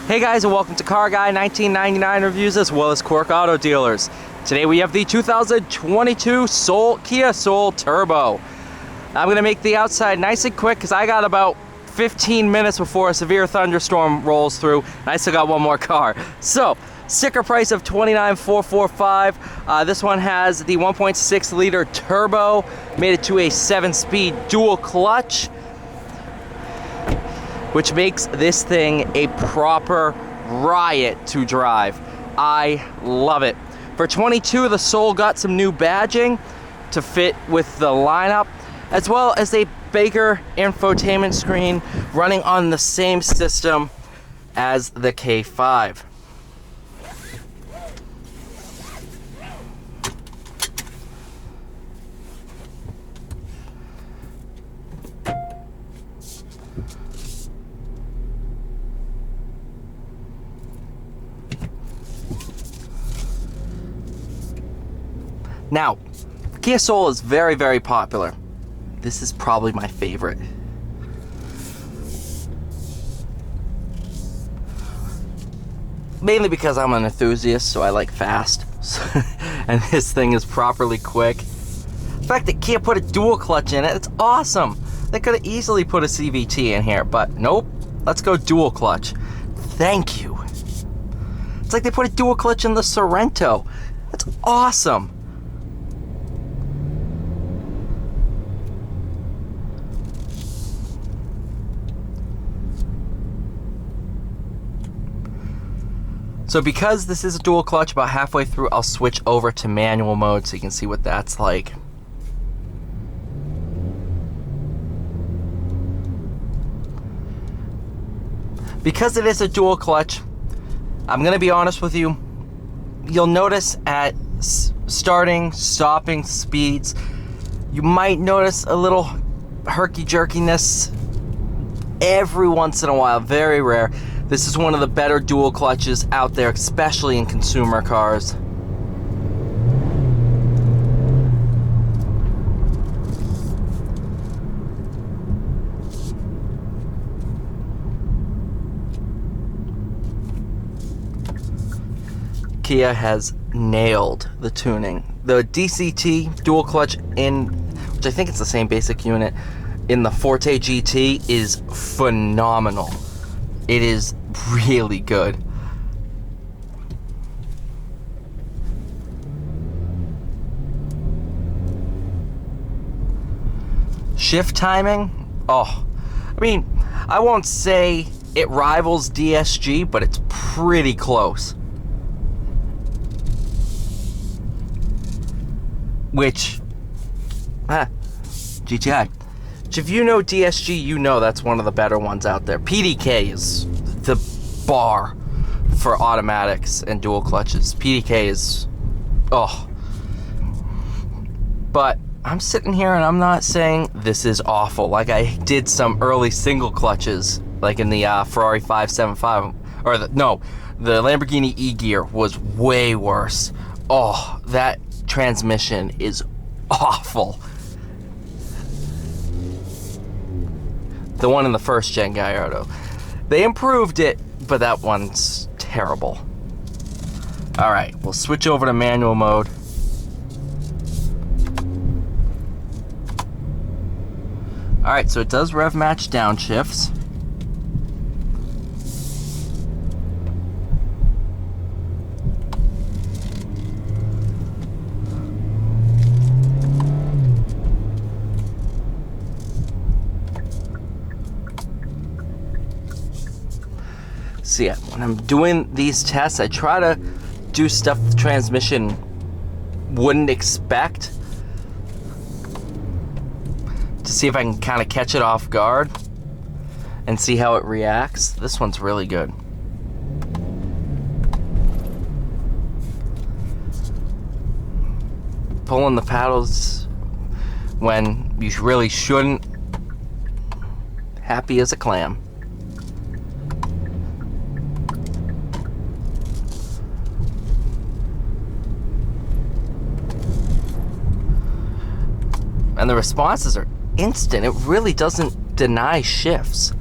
Hey guys, and welcome to Car Guy 1999 Reviews as well as Quirk Auto Dealers. Today we have the 2022 Kia Soul Turbo. I'm going to make the outside nice and quick because I got about 15 minutes before a severe thunderstorm rolls through and I still got one more car. So, sticker price of $29,445. This one has the 1.6 liter turbo, made it to a 7-speed dual clutch, which makes this thing a proper riot to drive. I love it. For 22, the Soul got some new badging to fit with the lineup, as well as a bigger infotainment screen running on the same system as the K5. Now, Kia Soul is very, very popular. This is probably my favorite. Mainly because I'm an enthusiast, so I like fast. And this thing is properly quick. The fact that Kia put a dual clutch in it, it's awesome. They could have easily put a CVT in here, but nope. Let's go dual clutch. Thank you. It's like they put a dual clutch in the Sorento. That's awesome. So because this is a dual clutch, about halfway through I'll switch over to manual mode so you can see what that's like. Because it is a dual clutch, I'm going to be honest with you, you'll notice at starting, stopping speeds, you might notice a little herky-jerkiness every once in a while, very rare. This is one of the better dual clutches out there, especially in consumer cars. Kia has nailed the tuning. The DCT dual clutch which I think it's the same basic unit, in the Forte GT is phenomenal. It is really good. Shift timing, I mean, I won't say it rivals DSG, but it's pretty close. Which, GTI. If you know DSG, you know that's one of the better ones out there. PDK is the bar for automatics and dual clutches. PDK is, But I'm sitting here and I'm not saying this is awful. Like I did some early single clutches, like in the Ferrari 575, or the Lamborghini E-Gear was way worse. Oh, that transmission is awful. The one in the first gen Gallardo. They improved it, but that one's terrible. Alright, we'll switch over to manual mode. Alright, so it does rev match downshifts. So yeah, when I'm doing these tests, I try to do stuff the transmission wouldn't expect to see if I can kind of catch it off guard and see how it reacts. This one's really good. Pulling the paddles when you really shouldn't. Happy as a clam. And the responses are instant. It really doesn't deny shifts.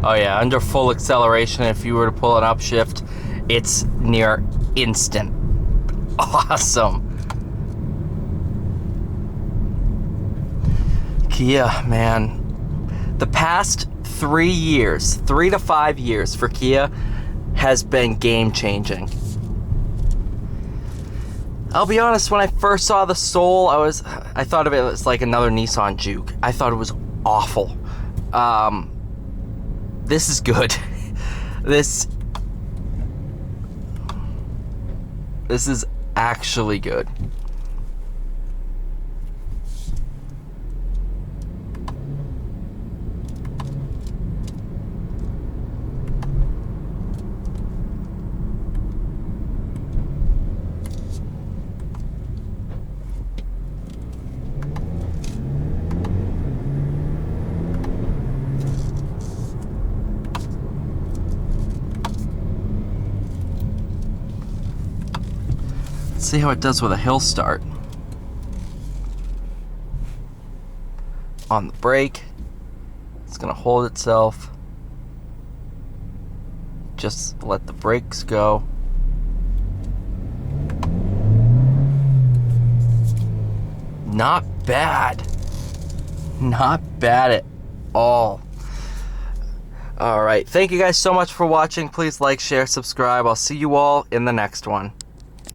Oh yeah, under full acceleration, if you were to pull an upshift, it's near instant. Awesome. Kia, man. The past 3 years, 3 to 5 years for Kia has been game-changing. I'll be honest, when I first saw the Soul, I thought of it as like another Nissan Juke. I thought it was awful. This is good. This is actually good. See how it does with a hill start. On the brake, it's gonna hold itself. Just let the brakes go. Not bad. Not bad at all. Alright, thank you guys so much for watching. Please like, share, subscribe. I'll see you all in the next one.